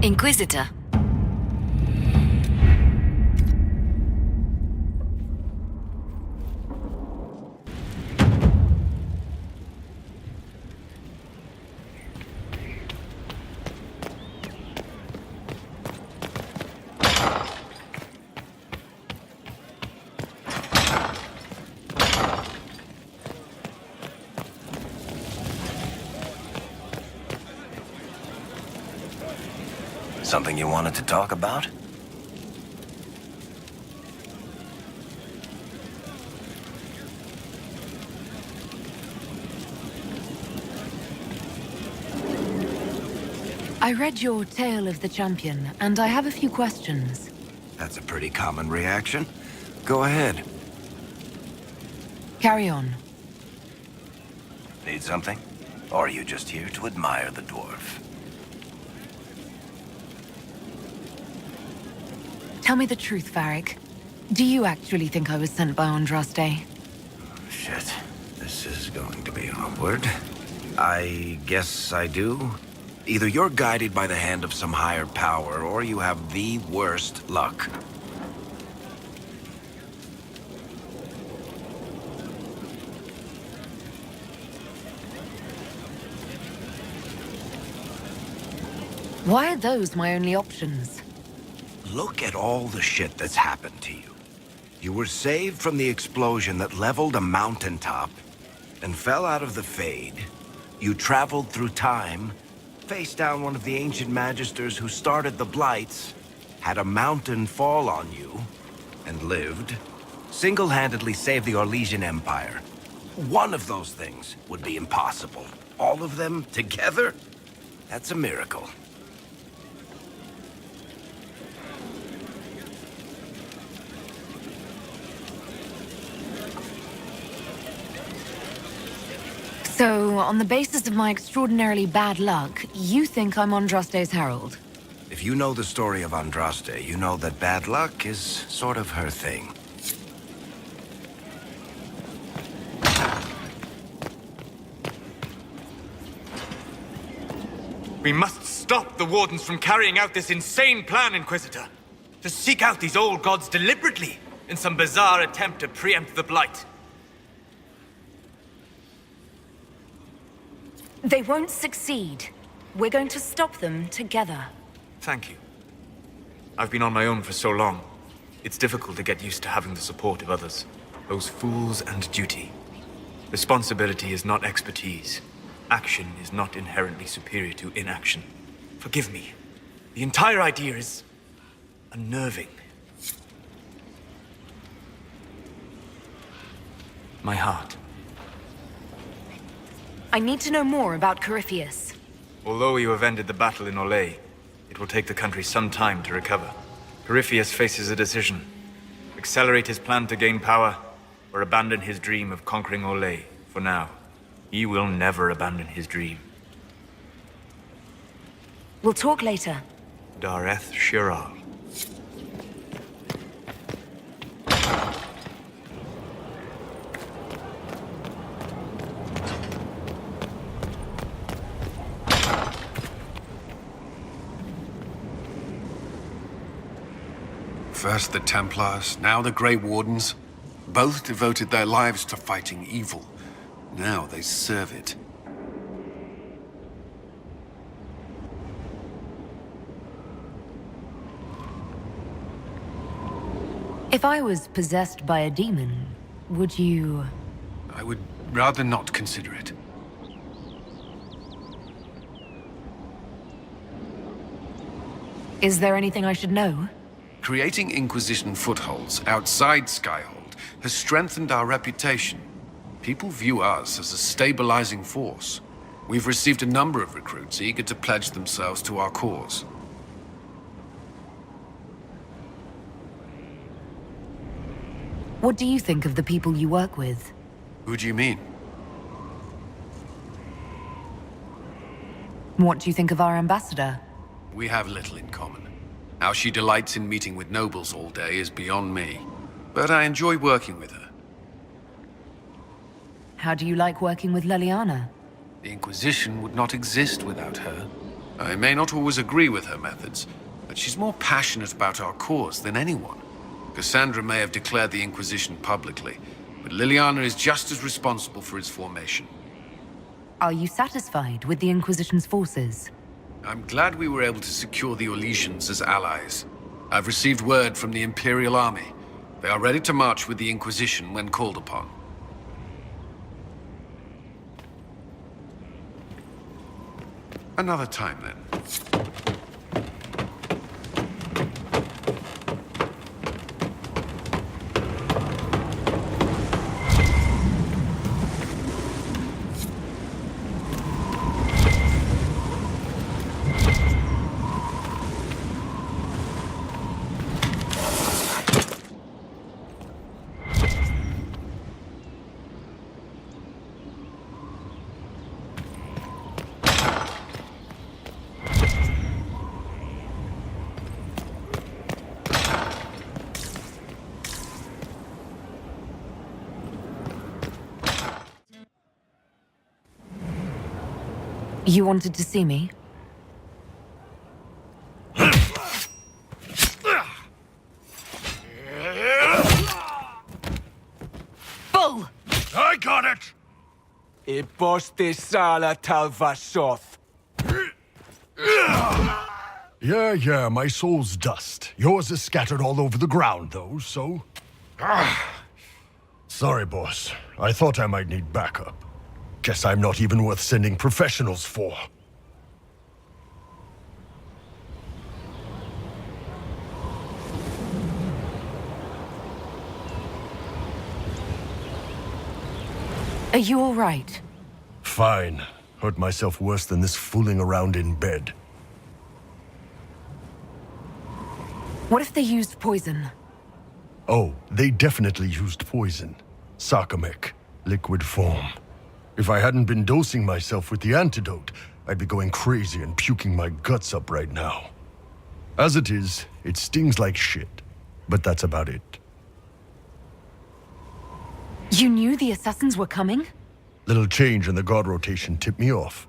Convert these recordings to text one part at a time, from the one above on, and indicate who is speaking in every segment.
Speaker 1: Inquisitor.
Speaker 2: Something you wanted to talk about?
Speaker 1: I read your Tale of the Champion, and I have a few questions.
Speaker 2: That's a pretty common reaction. Go ahead.
Speaker 1: Carry on.
Speaker 2: Need something? Or are you just here to admire the dwarf?
Speaker 1: Tell me the truth, Varric. Do you actually think I was sent by Andraste?
Speaker 2: Shit. This is going to be awkward. I guess I do. Either you're guided by the hand of some higher power, or you have the worst luck.
Speaker 1: Why are those my only options?
Speaker 2: Look at all the shit that's happened to you. You were saved from the explosion that leveled a mountaintop and fell out of the Fade. You traveled through time, faced down one of the ancient magisters who started the Blights, had a mountain fall on you, and lived. Single-handedly saved the Orlesian Empire. One of those things would be impossible. All of them together? That's a miracle.
Speaker 1: So, on the basis of my extraordinarily bad luck, you think I'm Andraste's herald?
Speaker 2: If you know the story of Andraste, you know that bad luck is sort of her thing.
Speaker 3: We must stop the Wardens from carrying out this insane plan, Inquisitor. To seek out these old gods deliberately in some bizarre attempt to preempt the Blight.
Speaker 1: They won't succeed. We're going to stop them together.
Speaker 3: Thank you. I've been on my own for so long. It's difficult to get used to having the support of others. Those fools and duty. Responsibility is not expertise. Action is not inherently superior to inaction. Forgive me. The entire idea is unnerving. My heart.
Speaker 1: I need to know more about Corypheus.
Speaker 3: Although you have ended the battle in Olay, it will take the country some time to recover. Corypheus faces a decision. Accelerate his plan to gain power, or abandon his dream of conquering Olay for now. He will never abandon his dream.
Speaker 1: We'll talk later.
Speaker 3: Dareth Shiral.
Speaker 4: First the Templars, now the Grey Wardens. Both devoted their lives to fighting evil. Now they serve it.
Speaker 1: If I was possessed by a demon, would you...
Speaker 4: I would rather not consider it.
Speaker 1: Is there anything I should know?
Speaker 4: Creating Inquisition footholds outside Skyhold has strengthened our reputation. People view us as a stabilizing force. We've received a number of recruits eager to pledge themselves to our cause.
Speaker 1: What do you think of the people you work with?
Speaker 4: Who do you mean?
Speaker 1: What do you think of our ambassador?
Speaker 4: We have little in common. How she delights in meeting with nobles all day is beyond me. But I enjoy working with her.
Speaker 1: How do you like working with Leliana?
Speaker 4: The Inquisition would not exist without her. I may not always agree with her methods, but she's more passionate about our cause than anyone. Cassandra may have declared the Inquisition publicly, but Liliana is just as responsible for its formation.
Speaker 1: Are you satisfied with the Inquisition's forces?
Speaker 4: I'm glad we were able to secure the Orlesians as allies. I've received word from the Imperial Army. They are ready to march with the Inquisition when called upon. Another time, then.
Speaker 1: You wanted to see me? Bull!
Speaker 2: I got it!
Speaker 5: Iposte sala talvashoth.
Speaker 6: Yeah, my soul's dust. Yours is scattered all over the ground, though, so... Sorry, boss. I thought I might need backup. Guess I'm not even worth sending professionals for.
Speaker 1: Are you all right?
Speaker 6: Fine. Hurt myself worse than this fooling around in bed.
Speaker 1: What if they used poison?
Speaker 6: Oh, they definitely used poison. Sarcomec, liquid form. If I hadn't been dosing myself with the antidote, I'd be going crazy and puking my guts up right now. As it is, it stings like shit. But that's about it.
Speaker 1: You knew the assassins were coming?
Speaker 6: Little change in the guard rotation tipped me off.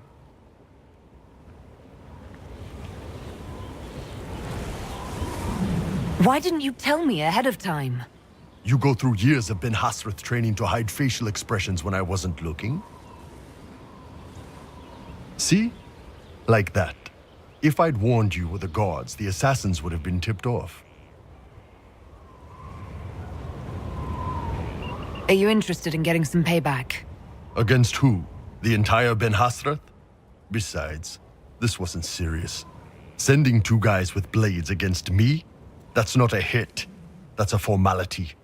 Speaker 1: Why didn't you tell me ahead of time?
Speaker 6: You go through years of Ben Hasrath training to hide facial expressions when I wasn't looking? See? Like that. If I'd warned you or the guards, the assassins would have been tipped off.
Speaker 1: Are you interested in getting some payback?
Speaker 6: Against who? The entire Ben Hasrath? Besides, this wasn't serious. Sending two guys with blades against me? That's not a hit. That's a formality.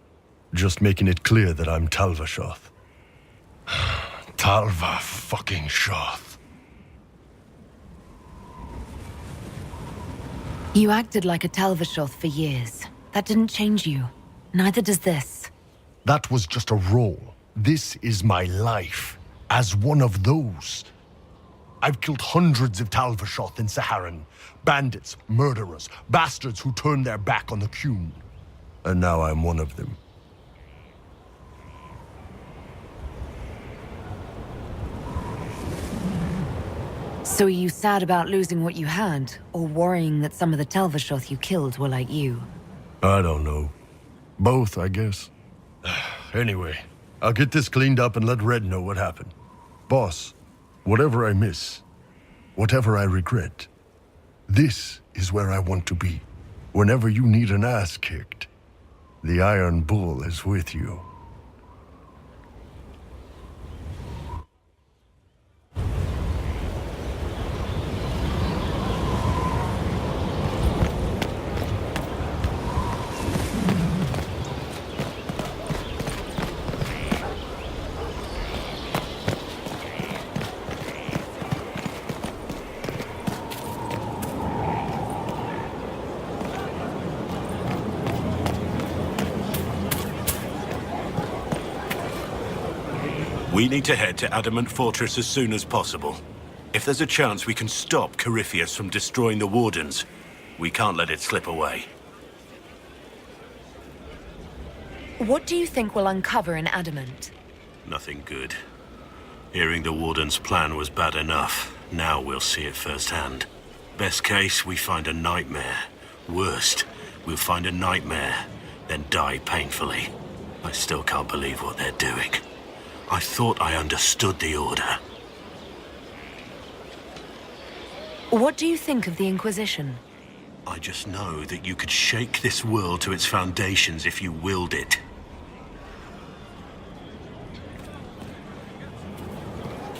Speaker 6: Just making it clear that I'm Talvashoth. Talva fucking Shoth.
Speaker 1: You acted like a Talvashoth for years. That didn't change you. Neither does this.
Speaker 6: That was just a role. This is my life. As one of those. I've killed hundreds of Talvashoth in Saharan. Bandits, murderers, bastards who turned their back on the Qun. And now I'm one of them.
Speaker 1: So are you sad about losing what you had, or worrying that some of the Talvashoth you killed were like you?
Speaker 6: I don't know. Both, I guess. Anyway, I'll get this cleaned up and let Red know what happened. Boss, whatever I miss, whatever I regret, this is where I want to be. Whenever you need an ass kicked, the Iron Bull is with you.
Speaker 7: We need to head to Adamant Fortress as soon as possible. If there's a chance we can stop Corypheus from destroying the Wardens, we can't let it slip away.
Speaker 1: What do you think we'll uncover in Adamant?
Speaker 7: Nothing good. Hearing the Warden's plan was bad enough. Now we'll see it firsthand. Best case, we find a nightmare. Worst, we'll find a nightmare, then die painfully. I still can't believe what they're doing. I thought I understood the Order.
Speaker 1: What do you think of the Inquisition?
Speaker 7: I just know that you could shake this world to its foundations if you willed it.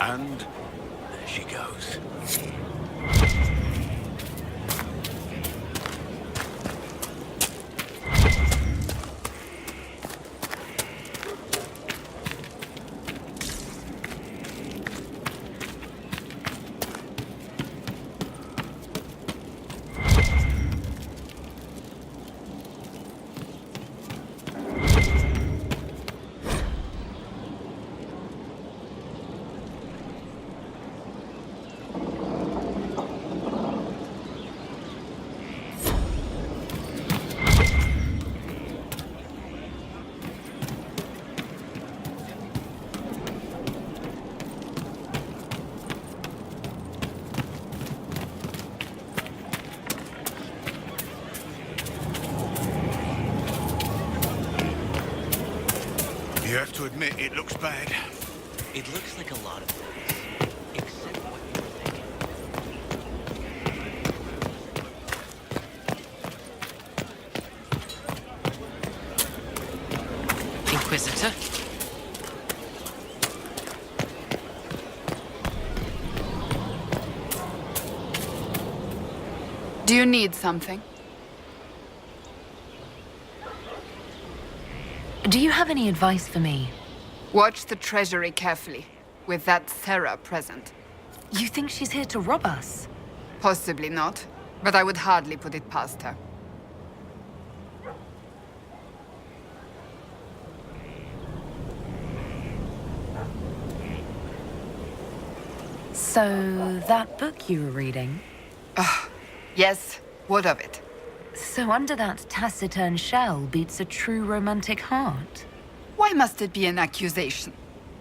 Speaker 7: And there she goes.
Speaker 8: You have to admit, it looks bad.
Speaker 9: It looks like a lot of things, except what you're thinking. Inquisitor?
Speaker 10: Do you need something?
Speaker 1: Do you have any advice for me?
Speaker 10: Watch the treasury carefully, with that Sarah present.
Speaker 1: You think she's here to rob us?
Speaker 10: Possibly not, but I would hardly put it past her.
Speaker 1: So, that book you were reading?
Speaker 10: Yes, what of it?
Speaker 1: So under that taciturn shell beats a true romantic heart?
Speaker 10: Why must it be an accusation?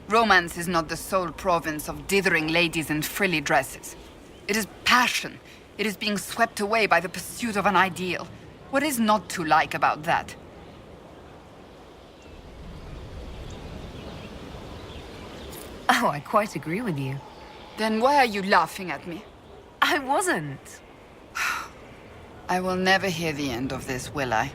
Speaker 10: Romance is not the sole province of dithering ladies in frilly dresses. It is passion. It is being swept away by the pursuit of an ideal. What is not to like about that?
Speaker 1: Oh, I quite agree with you.
Speaker 10: Then why are you laughing at me?
Speaker 1: I wasn't.
Speaker 10: I will never hear the end of this, will I?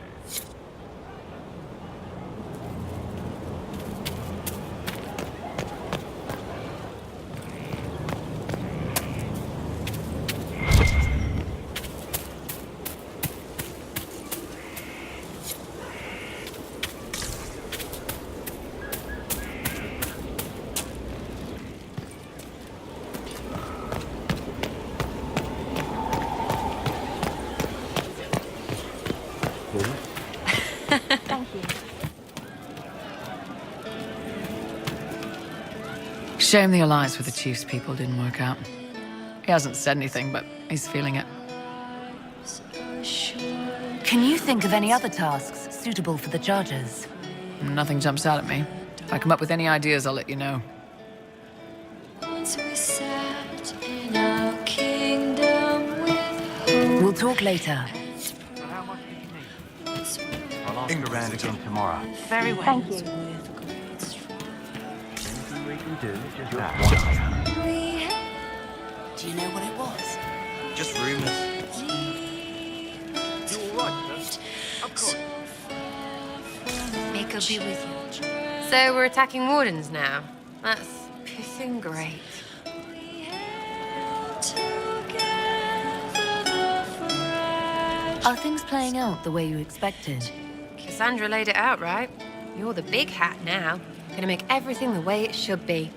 Speaker 11: Shame the alliance with the Chief's people didn't work out. He hasn't said anything, but he's feeling it.
Speaker 1: Can you think of any other tasks suitable for the Chargers?
Speaker 11: Nothing jumps out at me. If I come up with any ideas, I'll let you know.
Speaker 1: We'll talk later.
Speaker 9: I'll ask around again tomorrow.
Speaker 1: Very well.
Speaker 12: Thank you.
Speaker 9: Anything we can do, just that.
Speaker 1: Do you know what it was?
Speaker 9: Just rumors.
Speaker 3: You all right, sir? Of course.
Speaker 12: May God be with you. So we're attacking wardens now. That's pissing great.
Speaker 1: Are things playing out the way you expected?
Speaker 12: Cassandra laid it out, right? You're the big hat now. Gonna make everything the way it should be.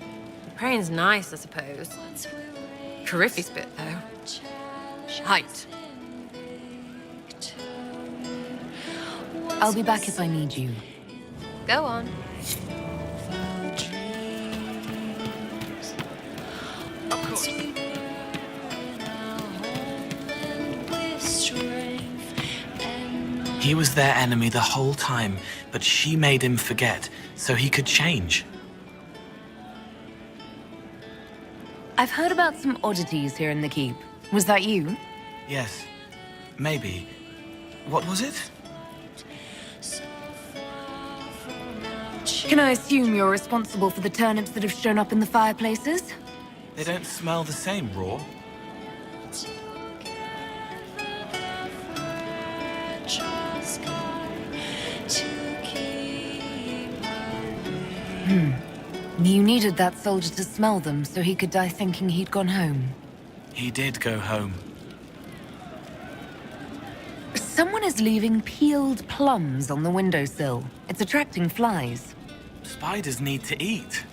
Speaker 12: The praying's nice, I suppose. Coryphe's bit, though. Shite.
Speaker 1: I'll be back if I need you.
Speaker 12: Go on.
Speaker 3: Of course.
Speaker 9: He was their enemy the whole time, but she made him forget, so he could change.
Speaker 1: I've heard about some oddities here in the keep. Was that you?
Speaker 9: Yes. Maybe. What was it?
Speaker 1: Can I assume you're responsible for the turnips that have shown up in the fireplaces?
Speaker 9: They don't smell the same raw.
Speaker 1: You needed that soldier to smell them so he could die thinking he'd gone home.
Speaker 9: He did go home.
Speaker 1: Someone is leaving peeled plums on the windowsill. It's attracting flies.
Speaker 9: Spiders need to eat.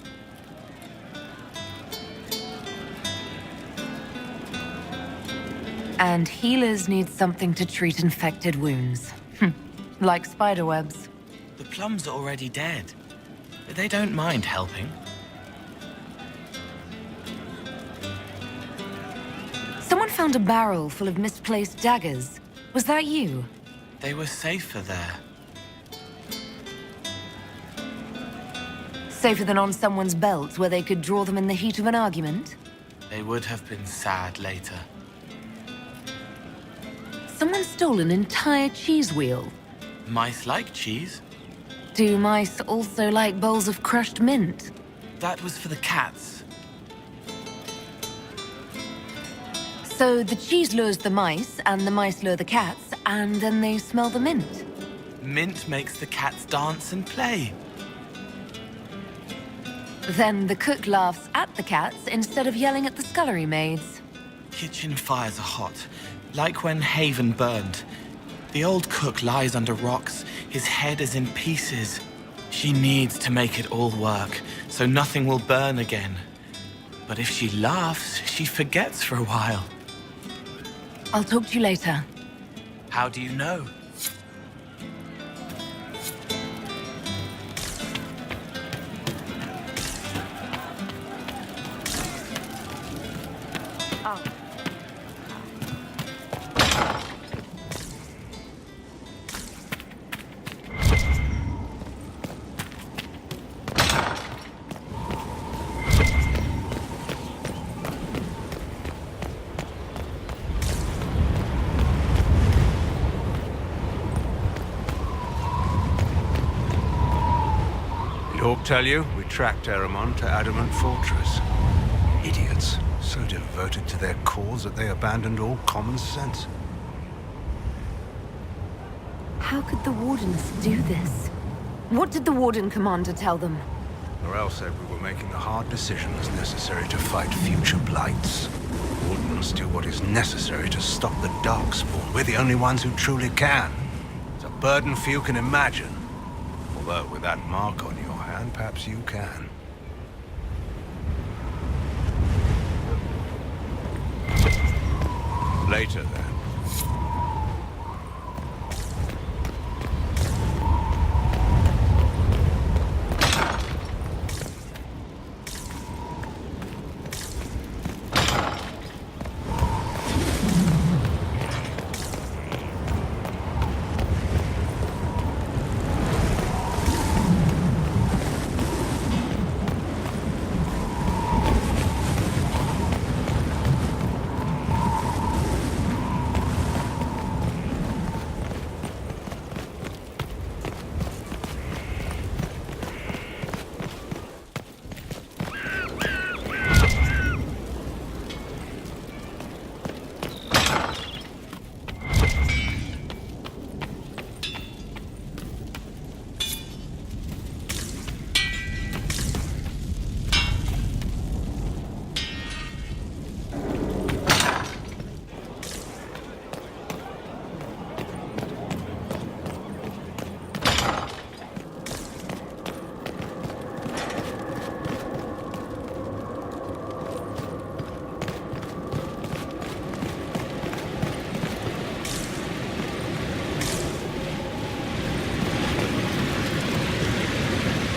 Speaker 1: And healers need something to treat infected wounds. Like spiderwebs.
Speaker 9: The plums are already dead. They don't mind helping.
Speaker 1: Someone found a barrel full of misplaced daggers. Was that you?
Speaker 9: They were safer there.
Speaker 1: Safer than on someone's belt where they could draw them in the heat of an argument?
Speaker 9: They would have been sad later.
Speaker 1: Someone stole an entire cheese wheel.
Speaker 9: Mice like cheese.
Speaker 1: Do mice also like bowls of crushed mint?
Speaker 9: That was for the cats.
Speaker 1: So the cheese lures the mice, and the mice lure the cats, and then they smell the mint.
Speaker 9: Mint makes the cats dance and play.
Speaker 1: Then the cook laughs at the cats instead of yelling at the scullery maids.
Speaker 9: Kitchen fires are hot, like when Haven burned. The old cook lies under rocks. His head is in pieces. She needs to make it all work, so nothing will burn again. But if she laughs, she forgets for a while.
Speaker 1: I'll talk to you later.
Speaker 9: How do you know?
Speaker 8: Hawk tell you, we tracked Eramon to Adamant Fortress. Idiots. So devoted to their cause that they abandoned all common sense.
Speaker 1: How could the Wardens do this? What did the Warden Commander tell them?
Speaker 8: Morel said we were making the hard decisions necessary to fight future blights. Wardens do what is necessary to stop the Darkspawn. We're the only ones who truly can. It's a burden few can imagine. Although with that mark on your hand, perhaps you can. Later, then.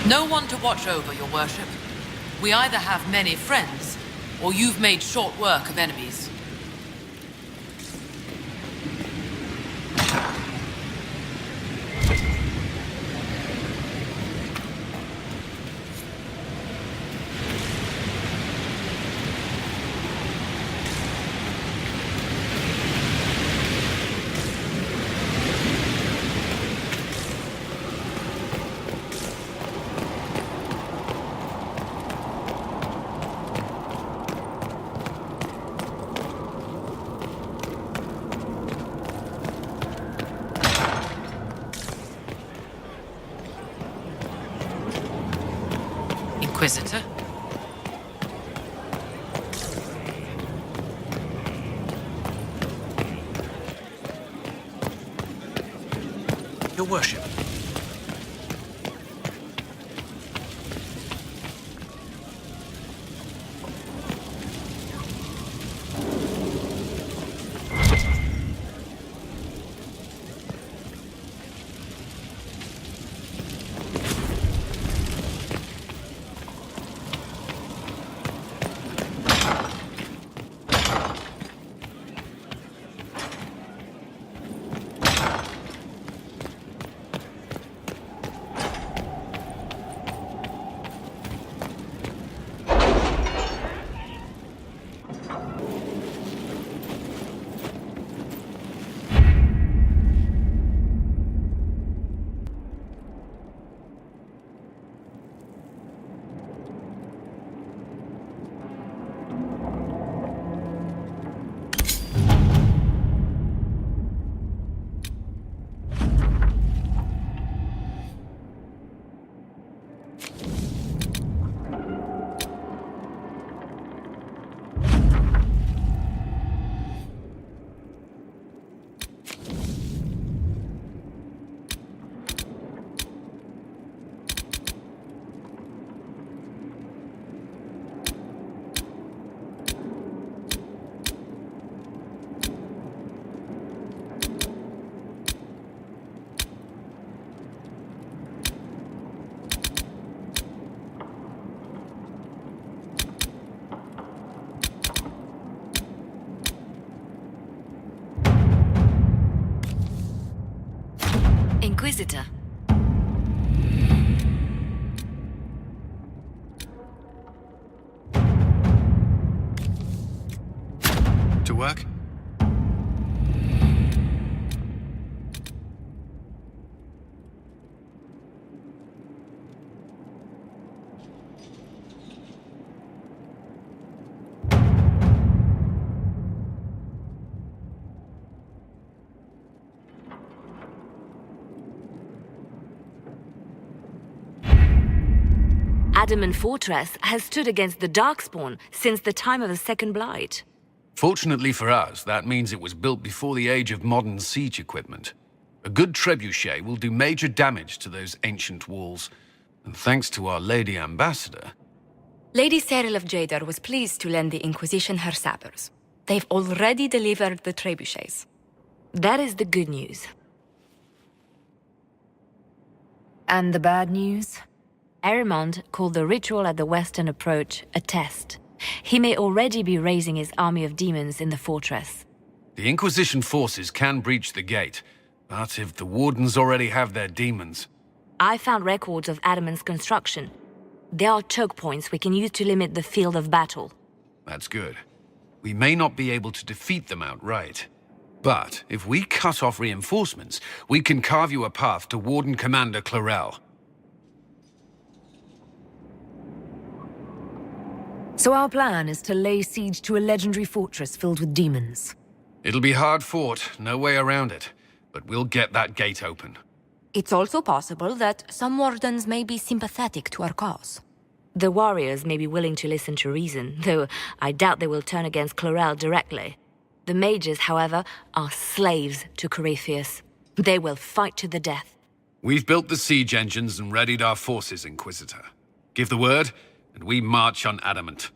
Speaker 13: No one to watch over, your worship. We either have many friends, or you've made short work of enemies. Inquisitor?
Speaker 8: Your worship.
Speaker 1: Inquisitor.
Speaker 4: To work?
Speaker 14: Adamant Fortress has stood against the Darkspawn since the time of the Second Blight.
Speaker 4: Fortunately for us, that means it was built before the age of modern siege equipment. A good trebuchet will do major damage to those ancient walls. And thanks to our Lady Ambassador...
Speaker 14: Lady Cyril of Jadar was pleased to lend the Inquisition her sappers. They've already delivered the trebuchets. That is the good news.
Speaker 1: And the bad news?
Speaker 14: Erimond called the ritual at the western approach a test. He may already be raising his army of demons in the fortress.
Speaker 4: The Inquisition forces can breach the gate, but if the Wardens already have their demons...
Speaker 14: I found records of Adamant's construction. There are choke points we can use to limit the field of battle.
Speaker 4: That's good. We may not be able to defeat them outright. But if we cut off reinforcements, we can carve you a path to Warden Commander Clarel.
Speaker 1: So our plan is to lay siege to a legendary fortress filled with demons.
Speaker 4: It'll be hard fought, no way around it. But we'll get that gate open.
Speaker 14: It's also possible that some Wardens may be sympathetic to our cause. The warriors may be willing to listen to reason, though I doubt they will turn against Clarel directly. The mages, however, are slaves to Corypheus. They will fight to the death.
Speaker 4: We've built the siege engines and readied our forces, Inquisitor. Give the word, and we march on Adamant.